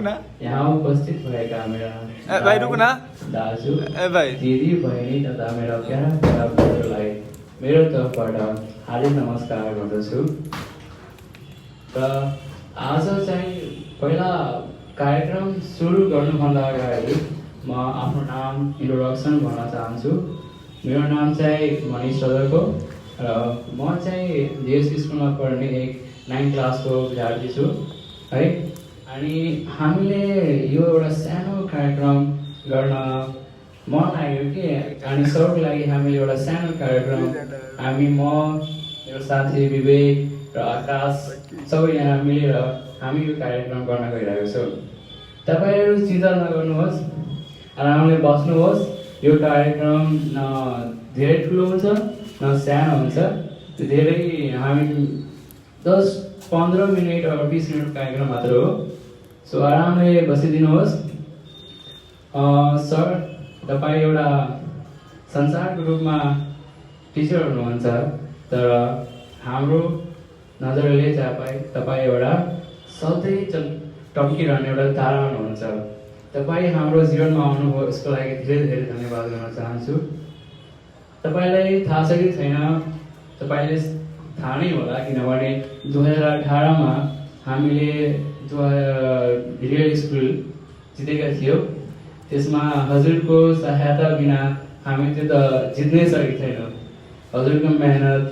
यहाँ उपस्थित भएका मेरा भाइ रुक न दाजु भाइ दिदी बहिनी तथा मेरा प्यारा प्यारा बहिनीहरूलाई मेरो तर्फबाट हार्दिक नमस्कार गर्दछु र आज चाहिँ पहिला कार्यक्रम सुरु गर्नुभन्दा अगाडि म आफ्नो नाम इन्ट्रोडक्सन गर्न चाहन्छु। मेरो नाम चाहिँ मनिष रदको र म चाहिँ जेएस स्कुलमा पढ्ने एक 9 क्लासको विद्यार्थी छु है। अनि हामीले यो एउटा सानो कार्यक्रम गर्न मन लाग्यो कि अनि सबैको लागि हामीले एउटा सानो कार्यक्रम हामी म मेरो साथी विवेक र आकाश सबैजना मिलेर हामी यो कार्यक्रम गर्न गइरहेको छौँ। तपाईँहरू चिन्ता नगर्नुहोस्, आरामले बस्नुहोस्। यो कार्यक्रम न धेरै ठुलो हुन्छ न सानो हुन्छ, धेरै हामी 10-15 मिनट वा 20 मिनट कार्यक्रम मात्र हो। सो आरामले बसिदिनुहोस्। सर, तपाईँ एउटा संसारको रूपमा टिचर हुनुहुन्छ, तर हाम्रो नजरले तपाईँ एउटा सधैँ टम्किरहने एउटा तारा हुनुहुन्छ। तपाईँ हाम्रो जीवनमा आउनुभयो, यसको लागि धेरै धेरै धन्यवाद गर्न चाहन्छु। तपाईँलाई थाहा छ कि छैन, तपाईँले थाहा नै होला, किनभने 2018मा हामीले रियल स्कुल जितेका थियौँ। त्यसमा हजुरको सहायता बिना हामी त्यो त जित्नै सकेको थिएनौँ। हजुरको मेहनत,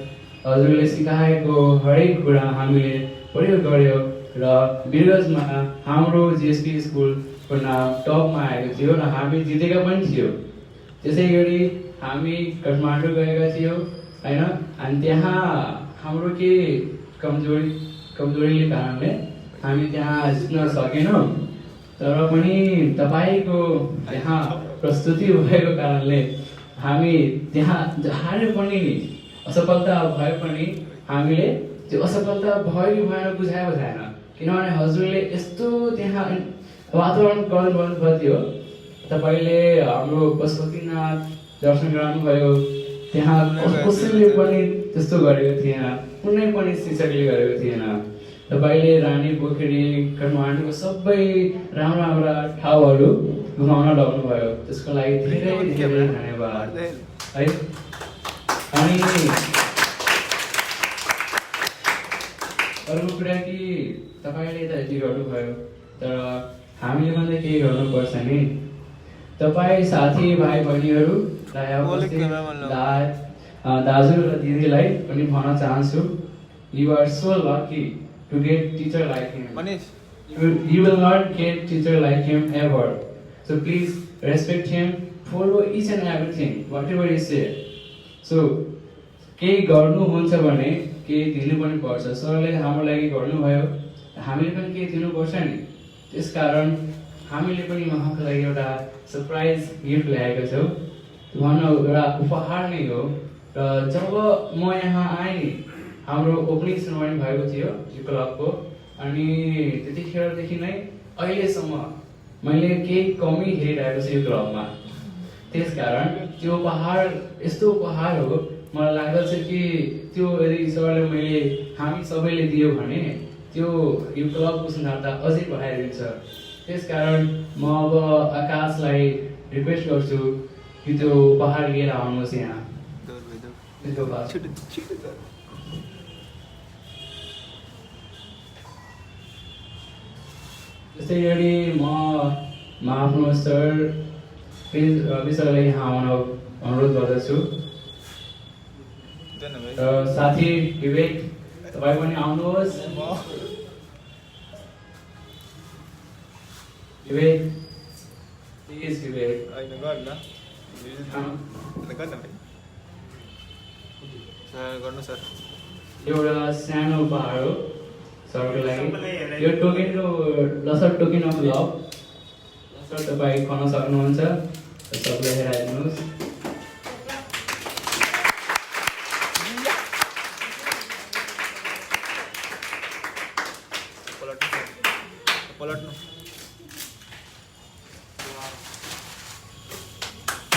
हजुरले सिकाएको हरेक कुरा हामीले प्रयोग गऱ्यौँ र बिरगजमा हाम्रो जिएसपी स्कुलको नाम टपमा आएको थियो र हामी जितेका पनि थियौँ। त्यसै गरी हामी काठमाडौँ गएका थियौँ होइन, अनि त्यहाँ हाम्रो के कमजोरीले कारणले हामी त्यहाँ जित्न सकेनौँ। तर पनि तपाईँको त्यहाँ प्रस्तुति भएको कारणले हामी त्यहाँ हारे पनि असफलता भए पनि हामीले त्यो असफलता भयो कि भएन बुझाएको छैन, किनभने हजुरले यस्तो त्यहाँ वातावरण गर्नुभएको थियो। तपाईँले हाम्रो पशुपतिनाथ दर्शन गराउनुभयो, त्यहाँ कसैले पनि त्यस्तो गरेको थिएन, कुनै पनि शिक्षकले गरेको थिएन। तपाईँले रानी पोखरी काठमाडौँको सबै राम्रा ठाउँहरू घुमाउन लगाउनुभयो, त्यसको लागि धेरै धेरै धन्यवाद है। अनि अर्को कुरा कि तपाईँले त यति गर्नुभयो, तर हामीले पनि केही गर्नुपर्छ नि। तपाईँ साथी भाइ बहिनीहरूलाई दाजु र दिदीलाई पनि भन्न चाहन्छु, you are so lucky to get teacher like him. Manish, you will not get teacher like him ever. So please respect him, follow each and everything, whatever he said. So केही गर्नुहुन्छ भने केही दिनु पनि पर्छ। सरले हाम्रो लागि गर्नुभयो, हामीले पनि केही दिनुपर्छ नि। त्यसकारण हामीले पनि उहाँको लागि एउटा सरप्राइज गिफ्ट ल्याएका छौँ। भनौँ एउटा उपहार नै हो। र जब म यहाँ आएँ, हाम्रो ओपनिङ सेरेमनी भएको थियो यो क्लबको, अनि त्यतिखेरदेखि नै अहिलेसम्म मैले केही कमी हेरिरहेको छु यो क्लबमा। त्यसकारण त्यो उपहार यस्तो उपहार हो, मलाई लाग्दछ कि त्यो यदि सरले मैले हामी सबैले दियो भने त्यो यो क्लबको सुन्दरता अझै बढाइदिन्छ। त्यसकारण म अब आकाशलाई रिक्वेस्ट गर्छु कि त्यो उपहार लिएर आउनुहोस् यहाँ। त्यसै गरी म आफ्नो सर प्रिन्स रवि सरलाई यहाँ आउन अनुरोध गर्दछु। र साथी विवेक, तपाईँ पनि आउनुहोस्। विवेक, प्लिज विवेक गर्नु सर। एउटा सानो उपहार हो सरको लागि। यो टोकेनको लसर टोकेन अफ लभ सर तपाईँ खुवाउन सक्नुहुन्छ, सबैलाई हेराइदिनुहोस्।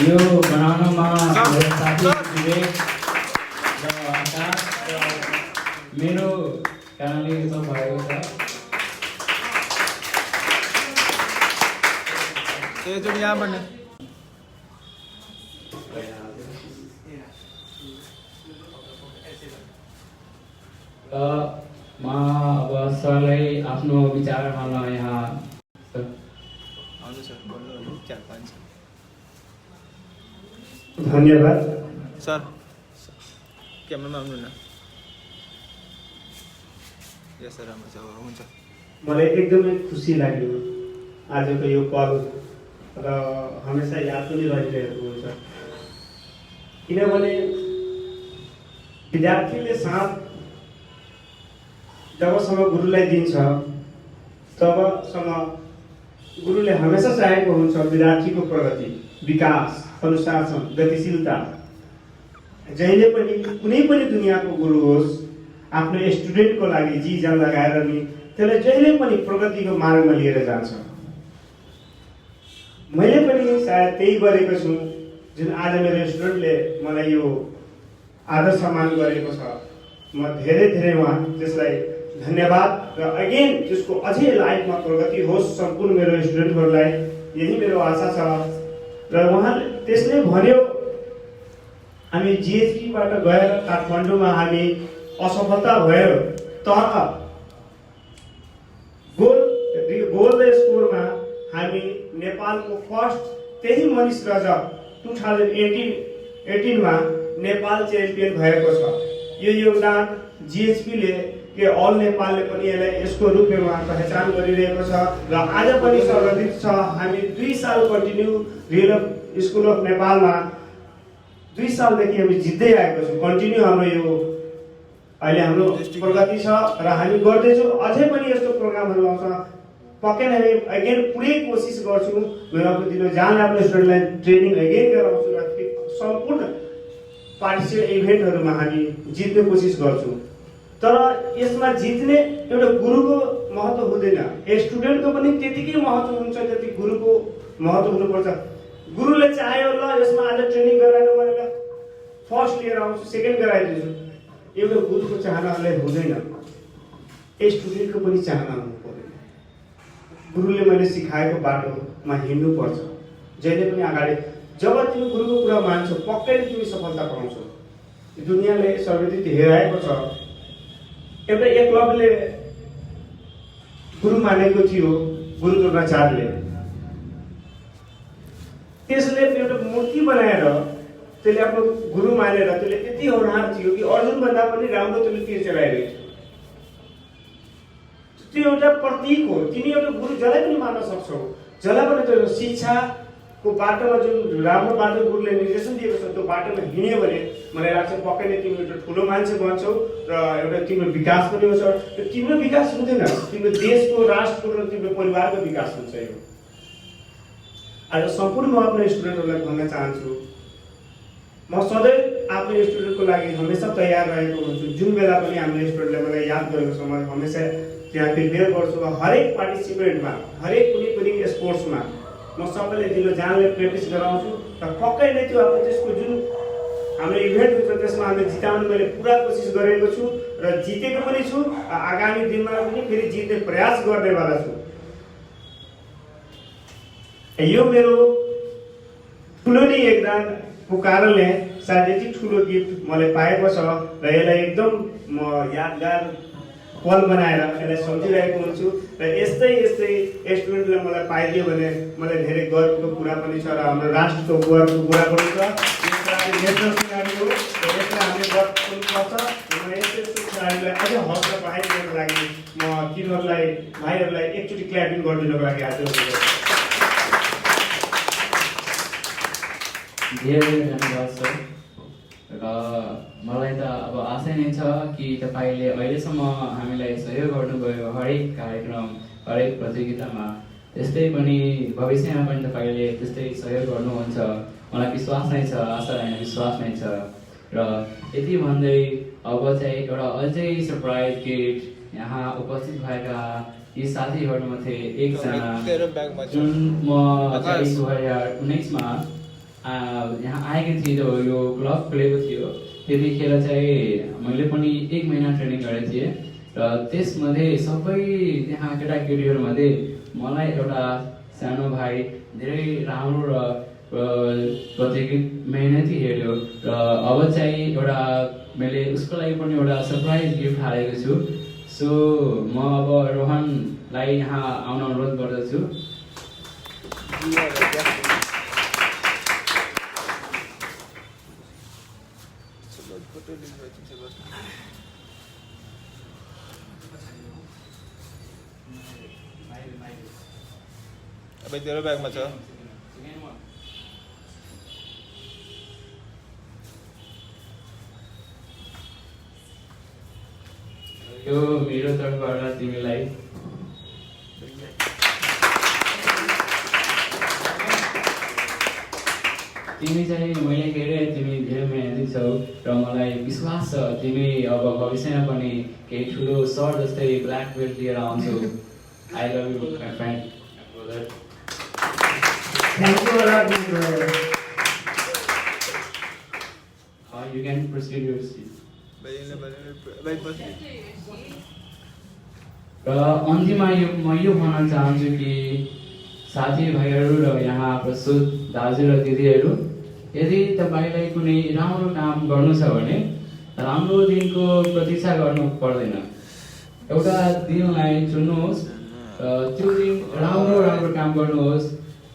यो बनाउनमा मेरो साथी विवेक र आकाश र मेरो कारणले सब भएको छ। एकचोटि यहाँ पनि म अब सरलाई आफ्नो विचार भन्न यहाँ आउनु सर बोल्नु 4-5 धन्यवाद सर क्यामेरामा आउनु न यस सर राम्रो छ हुन्छ मलाई एकदमै खुसी लाग्यो आजको यो पल र हमेसा याद पनि रहिरहेको हुन्छ किनभने विद्यार्थीले साथ जबसम्म गुरुलाई दिन्छ तबसम्म गुरुले हमेसा चाहेको हुन्छ विद्यार्थीको प्रगति विकास अनुशासन गतिशीलता जहिले पनि कुनै पनि दुनियाँको गुरु होस् आफ्नो स्टुडेन्टको लागि जी जान लगाएर नि त्यसलाई जहिले पनि प्रगतिको मार्गमा लिएर जान्छ मैले पनि सायद त्यही गरेको छु जुन आज मेरो स्टुडेन्टले मलाई यो आदर सम्मान गरेको छ म धेरै धेरै त्यसलाई धन्यवाद र अगेन त्यसको अझै लाइफमा प्रगति होस् सम्पूर्ण मेरो स्टुडेन्टहरूलाई यही मेरो आशा छ र उहाँले त्यसले भन्यो हामी जिएचपीबाट गएर काठमाडौँमा हामी असफलता भयो तर गोल र स्कोरमा हामी नेपालको फर्स्ट त्यही मनिष रजक 2018 मा नेपाल च्याम्पियन भएको छ यो योगदान जिएचपीले के अल नेपालले पनि यसलाई यसको रूपमा पहिचान गरिरहेको छ र आज पनि सर्वाधिक छ हामी 2 साल कन्टिन्यू रियल स्कुल अफ नेपालमा 2 सालदेखि हामी जित्दै आएको छौँ कन्टिन्यू हाम्रो यो अहिले हाम्रो प्रगति छ र हामी गर्दैछौँ अझै पनि यस्तो प्रोग्रामहरू आउँछ पक्कै नै अगेन पुरै कोसिस गर्छु मेरो आफ्नो दिन जहाँले आफ्नो स्टुडेन्टलाई ट्रेनिङ अगेन गराउँछु र सम्पूर्ण पार्टिसिपेट इभेन्टहरूमा हामी जित्ने कोसिस गर्छौँ तर यसमा जित्ने एउटा गुरुको महत्त्व हुँदैन स्टुडेन्टको पनि त्यतिकै महत्त्व हुन्छ जति गुरुको महत्त्व हुनुपर्छ गुरुले चाह्यो ल यसमा आज ट्रेनिङ गराएर मैले फर्स्ट लिएर आउँछु सेकेन्ड गराइदिन्छु एउटा गुरुको चाहनाले हुँदैन स्टुडेन्टको पनि चाहना हुनु पर्दैन गुरुले मैले सिकाएको बाटोमा हिँड्नु पर्छ जहिले पनि अगाडि जब तिमी गुरुको कुरा मान्छौ पक्कै तिमी सफलता पाउँछौ दुनियाँले सर्वधिक हेराएको छ एउटा एकलव्यले गुरु मानेको थियो गुरु द्रोणाचार्यले त्यसले एउटा मूर्ति बनाएर त्यसले आफ्नो गुरु मानेर त्यसले यति होनहार थियो कि अर्जुन भन्दा पनि राम्रो त्यसले तीर चलाइरहेको त्यो एउटा प्रतीक हो तिमी एउटा गुरु जसलाई पनि मान्न सक्छौ जसलाई पनि त्यो शिक्षाको बाटोमा जुन राम्रो बाटो गुरुले निर्देशन दिएको छ त्यो बाटोमा हिँड्यो भने मलाई लाग्छ पक्कै नै तिमी एउटा ठुलो मान्छे बन्छौ र एउटा तिम्रो विकास पनि हुन्छ तिम्रो विकास हुँदैन तिम्रो देशको राष्ट्रको र तिम्रो परिवारको विकास हुन्छ यो आज सम्पूर्ण म आफ्नो स्टुडेन्टहरूलाई भन्न चाहन्छु म सधैँ आफ्नो स्टुडेन्टको लागि हमेसा तयार रहेको हुन्छु जुन बेला पनि हाम्रो स्टुडेन्टले मलाई याद गरेको छ म हमेसा त्यहाँ प्रिपेयर गर्छु र हरेक पार्टिसिपेन्टमा हरेक कुनै पनि स्पोर्ट्समा म सबैले दिलो जानले प्र्याक्टिस गराउँछु र पक्कै नै त्यो अब त्यसको जुन हाम्रो इभेन्ट हुन्छ त्यसमा हामी जिताउने मैले पुरा कोसिस गरेको छु र जितेको पनि छु आगामी दिनमा पनि फेरि जित्ने प्रयास गर्नेवाला छु यो मेरो ठुलो नै योगदानको कारणले सायद यति ठुलो गिफ्ट मैले पाएको छ र यसलाई एकदम म यादगार पल बनाएर यसलाई सम्झिरहेको हुन्छु र यस्तै यस्तै स्टुडेन्टले मलाई पाइदियो भने मलाई धेरै गर्वको कुरा पनि छ र हाम्रो राष्ट्रको गर्वको कुरा पनि छ यसलाई नेसनल खेलाडी हो र यसलाई हामीले गर्व गर्नुपर्छ र यस्तो यस्तो खेलाडीलाई अझै हौसला बढाइदिनको लागि म तिनीहरूलाई भाइहरूलाई एकचोटि क्ल्यापिङ गरिदिनको लागि आज धेरै धन्यवाद सर र मलाई त अब आशा नै छ कि तपाईँले अहिलेसम्म हामीलाई सहयोग गर्नुभयो हरेक कार्यक्रम हरेक प्रतियोगितामा त्यस्तै पनि भविष्यमा पनि तपाईँले त्यस्तै सहयोग गर्नुहुन्छ मलाई विश्वास नै छ आशा होइन विश्वास नै छ र यति भन्दै अब चाहिँ एउटा अझै सरप्राइज गिफ्ट यहाँ उपस्थित भएका यी साथीहरूमध्ये एकजना जुन म 2019 मा यहाँ आएको थियो यो क्लब खुलेको थियो त्यतिखेर चाहिँ मैले पनि 1 महिना ट्रेनिङ गरेको थिएँ र त्यसमध्ये सबै त्यहाँ केटाकेटीहरूमध्ये मलाई एउटा सानो भाइ धेरै राम्रो र प्रतियोगित मेहनती हेऱ्यो र अब चाहिँ एउटा मैले उसको लागि पनि एउटा सरप्राइज गिफ्ट हालेको छु। सो म अब रोहनलाई यहाँ आउन अनुरोध गर्दछु। अब तेरो ब्यागमा छ। यो मेरो तर्फबाट तिमीलाई। तिमी चाहिँ मैले हेरेँ तिमी धेरै मेहनती छौ र मलाई विश्वास छ तिमी अब भविष्यमा पनि केही ठुलो सर जस्तै ब्ल्याक बेल्ट लिएर आउँछौ। I love you my friend brother. Thank you a lot. You can proceed your seat. र अन्तिममा म यो भन्न चाहन्छु कि साथीभाइहरू र यहाँ प्रस्तुत दाजु र दिदीहरू, यदि तपाईँलाई कुनै राम्रो काम गर्नु छ भने राम्रो दिनको प्रतीक्षा गर्नु पर्दैन। एउटा दिनलाई चुन्नुहोस्, त्यो दिन राम्रो काम गर्नुहोस्।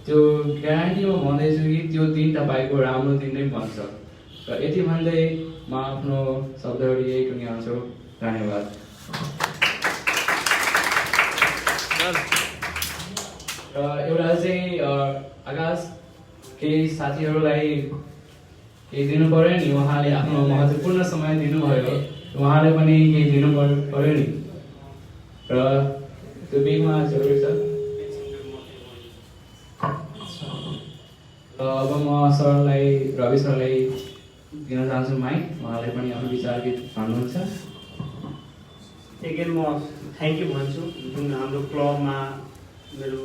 त्यो ग्यारेन्टीमा भन्दैछु कि त्यो दिन तपाईँको राम्रो दिन नै बन्छ। र यति भन्दै म आफ्नो शब्दहरू यही टुङ्ग्याउँछु। धन्यवाद। र एउटा चाहिँ आकाश केही साथीहरूलाई केही दिनु पर्यो नि, उहाँले आफ्नो महत्त्वपूर्ण समय दिनुभयो, उहाँले पनि केही दिनु पर्यो नि। र त्यो बिगमा जरुरी छ। अब म सरलाई, रवि सरलाई दिन चाहन्छु माइक, उहाँले पनि आफ्नो विचार के भन्नुहुन्छ। एगेन म थ्याङ्क यू भन्छु जुन हाम्रो क्लबमा मेरो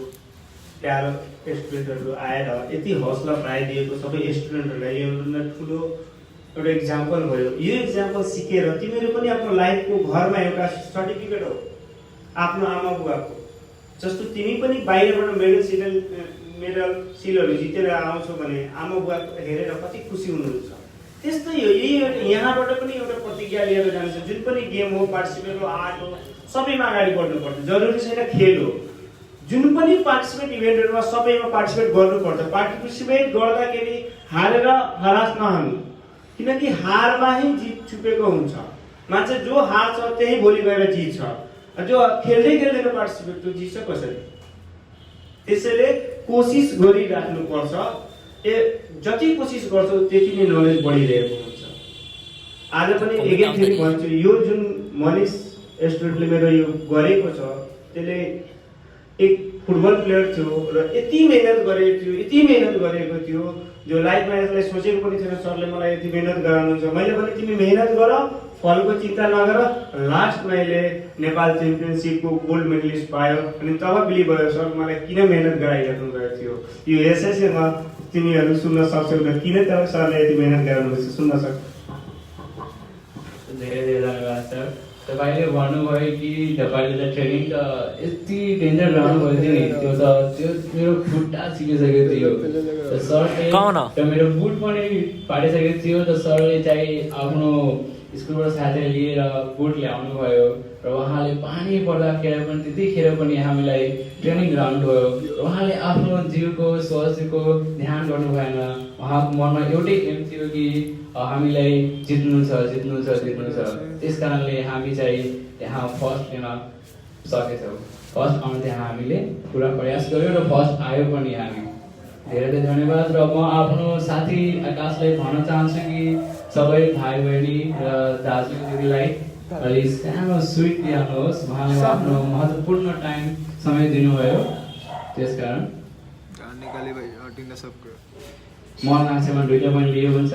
प्यारो स्टुडेन्टहरू आएर यति हौसला पाइदिएको सबै स्टुडेन्टहरूलाई एउटा ठुलो एउटा इक्जाम्पल भयो। यो इक्जाम्पल सिकेर तिमीहरू पनि आफ्नो लाइफको घरमा एउटा सर्टिफिकेट हो आफ्नो आमा बुवाको। जस्तो तिमी पनि बाहिरबाट मेडल सिलहरू जितेर आउँछौ भने आमा बुवाको हेरेर कति खुसी हुनुहुन्छ। त्यस्तै हो, यही यहाँबाट पनि एउटा प्रतिज्ञा लिएर जान्छ। जुन पनि गेम हो, पार्टिसिपेट हो, आर्ट हो, सबैमा अगाडि बढ्नुपर्छ। जरुरी छैन खेल हो, जुन पनि पार्टिसिपेट इभेन्टहरूमा सबैमा पार्टिसिपेट गर्नुपर्छ। पार्टिसिपेट गर्दाखेरि हारेर हरास नहुनु, किनकि हारमा नै जित छुपेको हुन्छ। मान्छे जो हार्छ त्यही भोलि गएर जित्छ। जो खेल्दै खेल्दैन पार्टिसिपेट त्यो जित्छ कसरी? त्यसैले कोसिस गरिराख्नुपर्छ। जति कोसिस गर्छौ त्यति नै नलेज बढिरहेको हुन्छ। आज पनि एगेन फेरि भन्छु, यो जुन मनिष स्टुडेन्टले मेरो यो गरेको छ, त्यसले एक फुटबल प्लेयर थियो र यति मेहनत गरेको थियो जो लाइफमा यसलाई सोचेको पनि थिएन सरले मलाई यति मेहनत गराउनुहुन्छ। मैले भने तिमी मेहनत गर, फलको चिन्ता नगर। लास्टमा यसले नेपाल च्याम्पियनसिपको गोल्ड मेडलिस्ट पायो अनि तब बिलिभ भयो सर मलाई किन मेहनत गराइराख्नु भएको थियो। यो एसएसएमा तिमीहरू सुन्न सक्छौ त किन त सरले यति मेहनत गराउनुहुन्छ, सुन्न सक्छौ। धेरै धेरै धन्यवाद सर। तपाईँले भन्नुभयो कि तपाईँले त ट्रेनिङ त यति डेन्जर रहनुभयो थियो नि, त्यो मेरो खुट्टा छिकिसकेको थियो। सरले मेरो बुट पनि फाटिसकेको थियो। त सरले चाहिँ आफ्नो स्कुलबाट साथी लिएर बुट ल्याउनु भयो र उहाँले पानी पर्दाखेरि पनि त्यतिखेर पनि हामीलाई ट्रेनिङ गराउनुभयो। उहाँले आफ्नो जिउको स्वास्थ्यको ध्यान गर्नु भएन। उहाँको मनमा एउटै एम थियो कि हामीलाई जित्नु छ। त्यस कारणले हामी चाहिँ यहाँ फर्स्ट लिन सकेछौँ। फर्स्ट आउनु त्यहाँ हामीले पुरा प्रयास गर्यौँ र फर्स्ट आयो पनि हामी। धेरै धेरै धन्यवाद। र म आफ्नो साथी आकाशलाई भन्न चाहन्छु कि सबै भाइ बहिनी र दाजु दिदीलाई अलि सानो स्विट दिनुहोस्। उहाँले आफ्नो महत्त्वपूर्ण समय दिनुभयो। त्यसकारण मन मान्छेमा दुईटा पनि लियो हुन्छ।